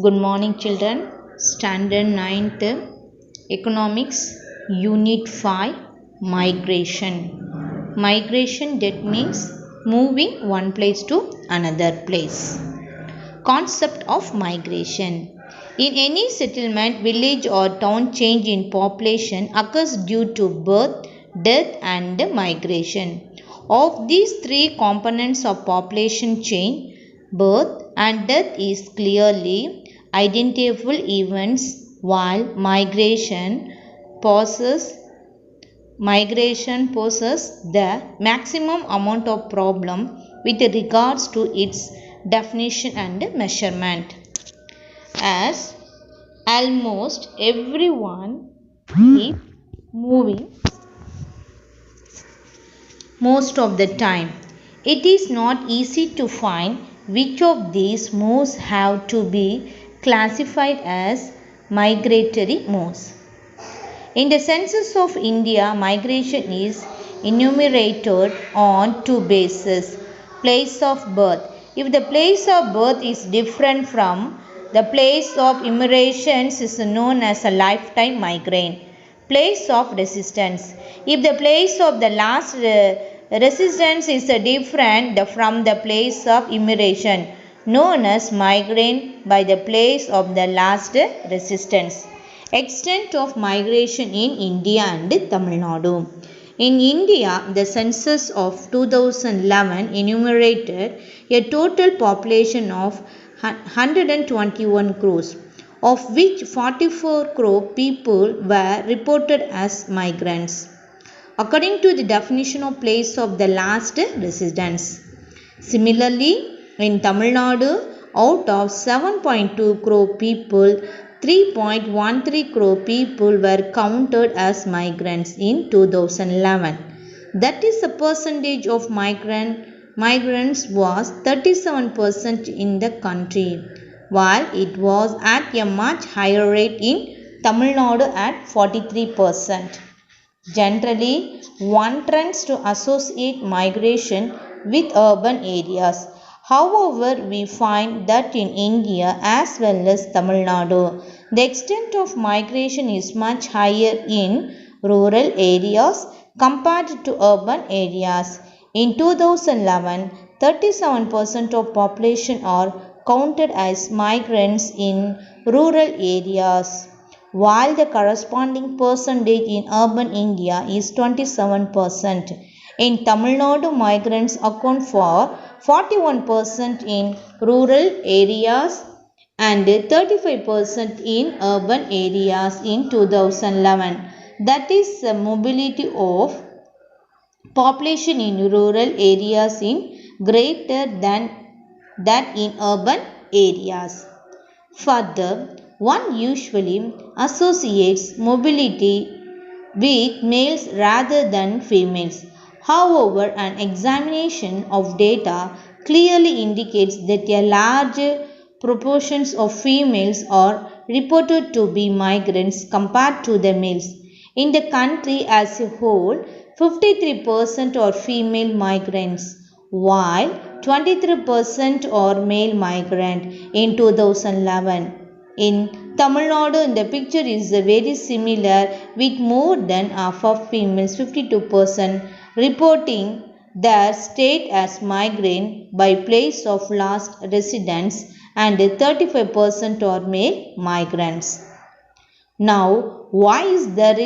Good morning, children. Standard 9th Economics Unit 5 Migration. Migration, that means moving one place to another place. Concept of migration. In any settlement, village or town, change in population occurs due to birth, death and migration. Of these three components of population change, birth and death is clearly identifiable events, while poses the maximum amount of problem with regards to its definition and measurement, as almost everyone is moving most of the time. It is not easy to find which of these moves have to be classified as migratory moves. In the census of India, migration is enumerated on two bases. Place of birth. If the place of birth is different from the place of immigration, is known as a lifetime migrant. Place of residence. If the place of the last residence is different from the place of immigration, known as migrant by the place of the last residence. Extent of migration in India and Tamil Nadu. In India, the census of 2011 enumerated a total population of 121 crores, of which 44 crore people were reported as migrants, according to the definition of place of the last residence. Similarly, in Tamil Nadu, out of 7.2 crore people, 3.13 crore people were counted as migrants in 2011. That is, the percentage of migrants was 37% in the country, while it was at a much higher rate in Tamil Nadu at 43%. Generally, one tends to associate migration with urban areas. However, we find that in India as well as Tamil Nadu, the extent of migration is much higher in rural areas compared to urban areas. In 2011, 37% of population are counted as migrants in rural areas, while the corresponding percentage in urban India is 27%. In Tamil Nadu, migrants account for 41% in rural areas and 35% in urban areas in 2011. That is the mobility of population in rural areas in greater than that in urban areas. Further, one usually associates mobility with males rather than females. However, an examination of data clearly indicates that a large proportions of females are reported to be migrants compared to the males. In the country as a whole, 53% are female migrants, while 23% are male migrant in 2011. In Tamil Nadu, the picture is very similar, with more than half of females, 52%, reporting their state as migrant by place of last residence, and 35% are male migrants. Now, why is there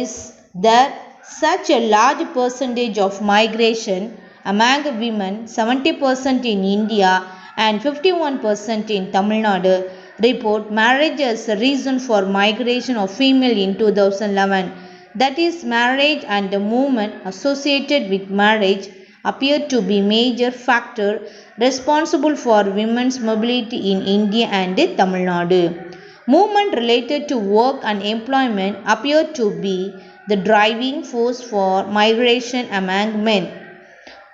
such a large percentage of migration among women? 70% in India and 51% in Tamil Nadu report marriage as a reason for migration of female in 2011. That is, marriage and the movement associated with marriage appear to be major factor responsible for women's mobility in India and Tamil Nadu. Movement related to work and employment appear to be the driving force for migration among men.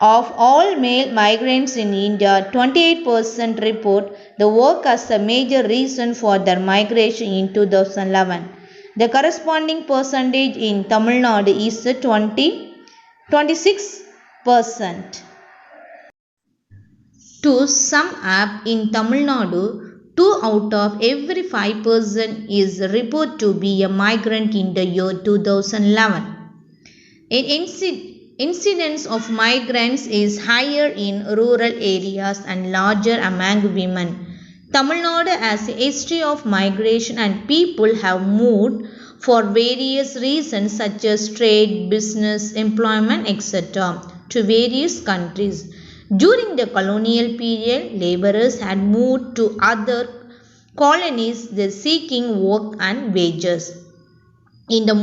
Of all male migrants in India, 28% report the work as a major reason for their migration in 2011. The corresponding percentage in Tamil Nadu is 26%. To sum up, in Tamil Nadu, 2 out of every 65% is reported to be a migrant in the year 2011. Incidence of migrants is higher in rural areas and larger among women. Tamil Nadu has a history of migration and people have moved for various reasons such as trade, business, employment, etc. to various countries. During the colonial period, laborers had moved to other colonies seeking work and wages. In the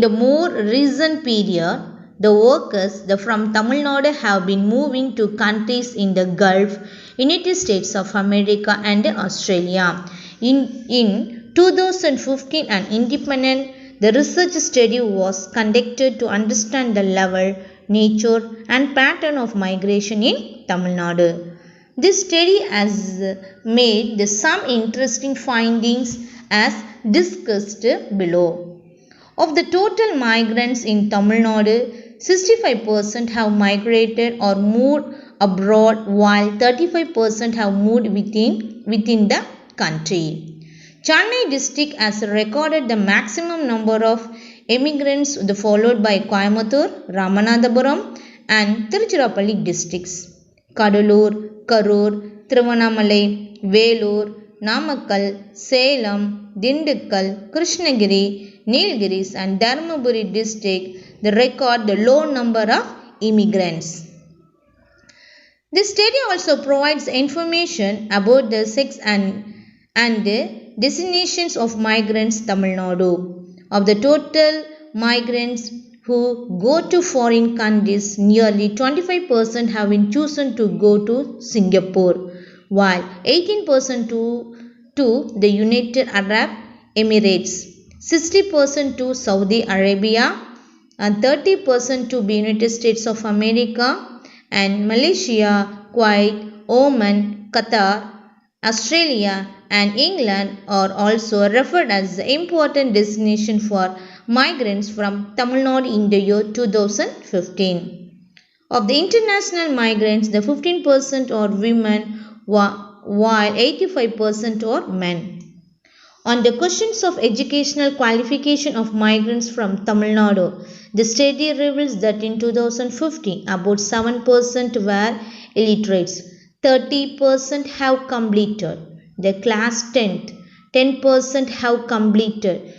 more recent period, the workers from Tamil Nadu have been moving to countries in the Gulf, United States of America and Australia. In 2015, an independent research study was conducted to understand the level, nature and pattern of migration in Tamil Nadu. This study has made some interesting findings as discussed below. Of the total migrants in Tamil Nadu, 65% have migrated or moved abroad while 35% have moved within the country. Chennai district has recorded the maximum number of immigrants followed by Coimbatore, Ramanathapuram and Tiruchirappalli districts. Kadalur, Karur, Tiruvannamalai, Velur, Namakkal, Salem, Dindikkal, Krishnagiri, Nilgiris and Dharmaburi district record the low number of immigrants. This study also provides information about the sex and destinations of migrants Tamil Nadu. Of the total migrants who go to foreign countries, nearly 25% have been chosen to go to Singapore, while 18% to the United Arab Emirates, 60% to Saudi Arabia and 30% to the United States of America and Malaysia, Kuwait, Oman, Qatar, Australia and England are also referred as the important destination for migrants from Tamil Nadu in the year 2015. Of the international migrants, the 15% are women while 85% are men. On the questions of educational qualification of migrants from Tamil Nadu, the study reveals that in 2015, about 7% were illiterates, 30% have completed the class 10th, 10% have completed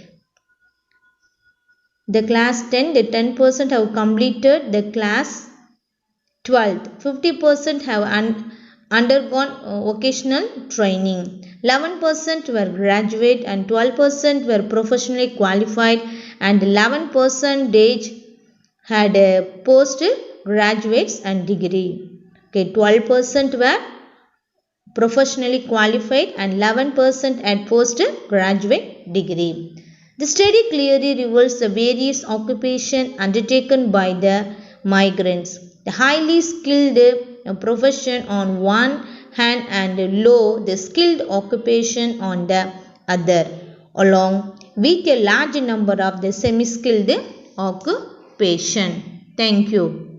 the class 10, the 10% have completed the class 12th, 50% have undergone vocational training, 11% were graduate and 12% were professionally qualified and 11% had a postgraduates and degree. Okay, 12% were professionally qualified and 11% had postgraduate degree. The study clearly reveals the various occupations undertaken by the migrants. The highly skilled profession on one hand and low the skilled occupation on the other, along with a large number of the semi-skilled occupation. Thank you.